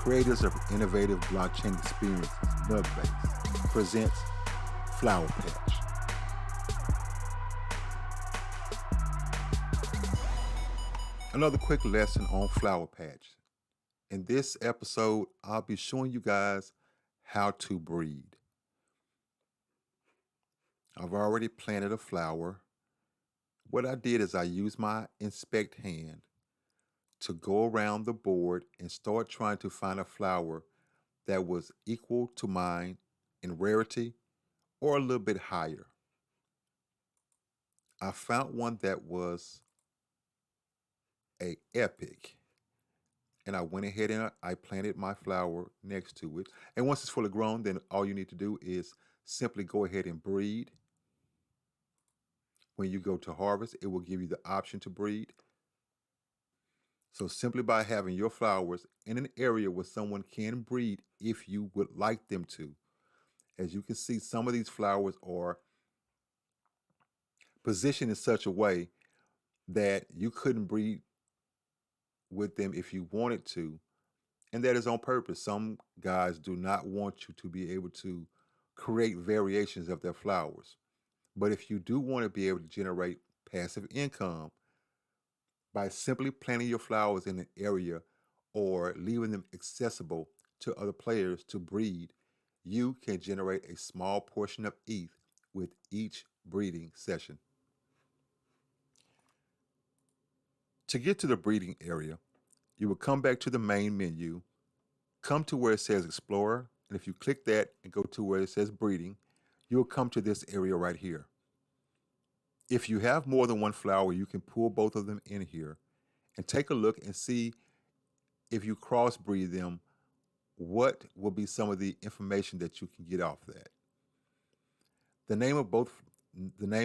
creators of innovative blockchain experiences, Nugbase, presents Flowerpatch. Another quick lesson on Flowerpatch. In this episode, I'll be showing you guys how to breed. I've already planted a flower. What I did is I used my inspect hand to go around the board and start trying to find a flower that was equal to mine in rarity or a little bit higher. I found one that was a epic, and I went ahead and I planted my flower next to it. And once it's fully grown, then all you need to do is simply go ahead and breed. When you go to harvest, it will give you the option to breed. So simply by having your flowers in an area where someone can breed if you would like them to. As you can see, some of these flowers are positioned in such a way that you couldn't breed with them if you wanted to. And that is on purpose. Some guys do not want you to be able to create variations of their flowers. But if you do want to be able to generate passive income by simply planting your flowers in an area or leaving them accessible to other players to breed, you can generate a small portion of ETH with each breeding session. To get to the breeding area, you will come back to the main menu, come to where it says Explorer, and if you click that and go to where it says Breeding, you'll come to this area right here. If you have more than one flower, you can pull both of them in here and take a look and see if you crossbreed them, what will be some of the information that you can get off that. The name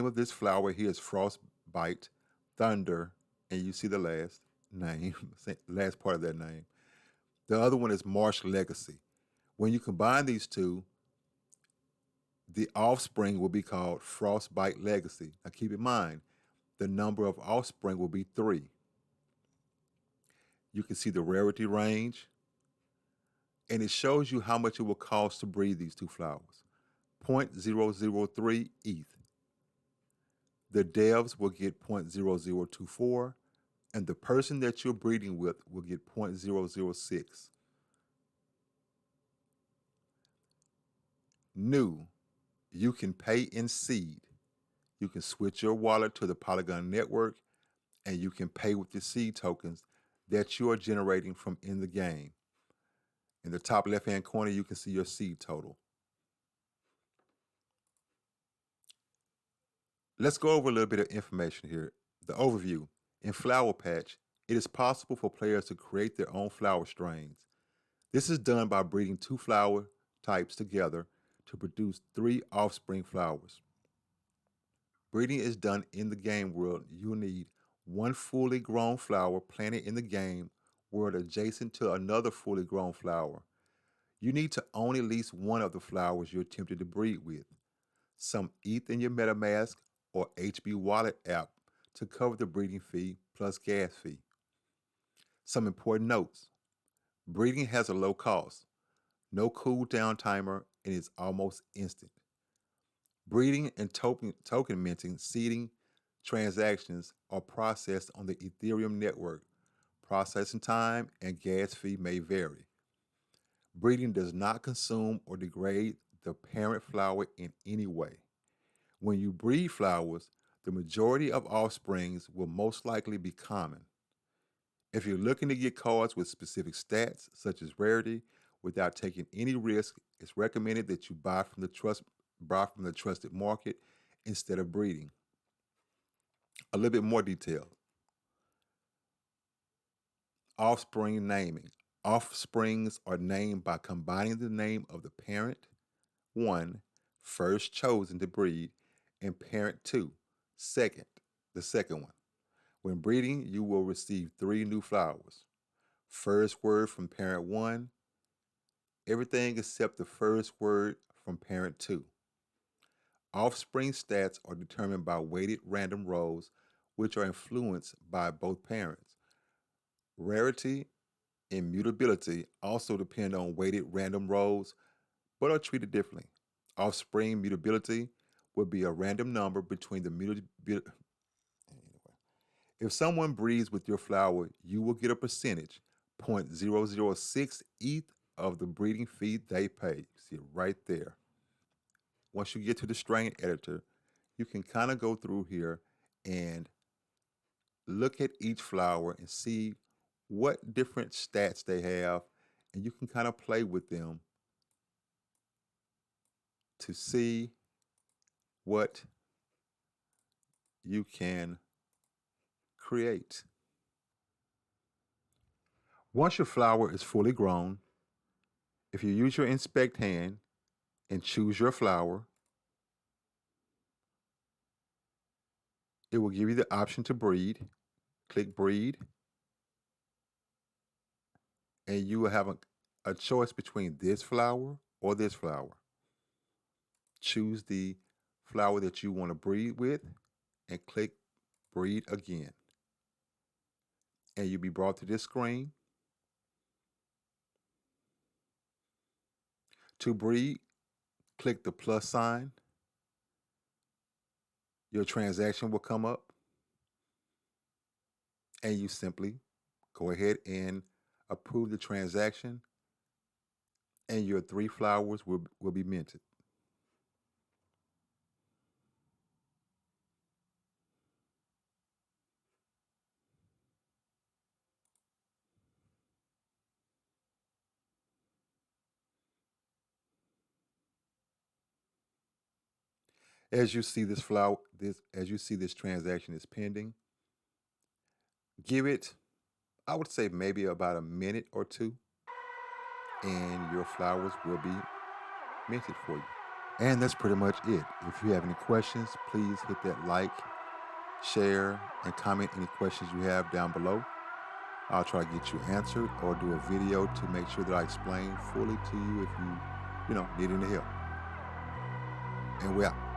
of this flower here is Frostbite Thunder, and you see the last name, last part of that name. The other one is Marsh Legacy. When you combine these two, the offspring will be called Frostbite Legacy. Now keep in mind, the number of offspring will be 3. You can see the rarity range, and it shows you how much it will cost to breed these two flowers. 0.003 ETH. The devs will get 0.0024, and the person that you're breeding with will get 0.006. New, you can pay in seed. You can switch your wallet to the Polygon network, and you can pay with the seed tokens that you are generating from in the game. In the top left-hand corner, you can see your seed total. Let's go over a little bit of information here. The overview. In Flowerpatch, it is possible for players to create their own flower strains. This is done by breeding 2 flower types together to produce 3 offspring flowers. Breeding is done in the game world. You need 1 fully grown flower planted in the game world adjacent to another fully grown flower. You need to own at least one of the flowers you're attempting to breed with. Some ETH in your Metamask or HB Wallet app to cover the breeding fee plus gas fee. Some important notes. Breeding has a low cost, no cooldown timer, and is almost instant. Breeding and token minting seeding transactions are processed on the Ethereum network. Processing time and gas fee may vary. Breeding does not consume or degrade the parent flower in any way. When you breed flowers, the majority of offsprings will most likely be common. If you're looking to get cards with specific stats, such as rarity, without taking any risk, it's recommended that you buy from the trusted market instead of breeding. A little bit more detail. Offspring naming. Offsprings are named by combining the name of the parent, 1, first chosen to breed, and parent 2, second, the second one. When breeding, you will receive 3 new flowers. First word from parent 1, everything except the first word from parent 2. Offspring stats are determined by weighted random rows, which are influenced by both parents. Rarity Immutability also depend on weighted random rolls, but are treated differently. Offspring mutability would be a random number between the mutability. If someone breeds with your flower, you will get a percentage, 0.006 ETH of the breeding fee they pay. See it right there. Once you get to the strain editor, you can kind of go through here and look at each flower and see what different stats they have, and you can kind of play with them to see what you can create. Once your flower is fully grown, if you use your inspect hand and choose your flower, it will give you the option to breed. Click breed, and you will have a choice between this flower or this flower. Choose the flower that you want to breed with and click breed again. And you'll be brought to this screen. To breed, click the plus sign. Your transaction will come up, and you simply go ahead and approve the transaction, and your 3 flowers will be minted. As you see this transaction is pending, give it, I would say maybe about a minute or two, and your flowers will be minted for you. And that's pretty much it. If you have any questions, please hit that like, share, and comment any questions you have down below. I'll try to get you answered or do a video to make sure that I explain fully to you if you need any help. And we're out.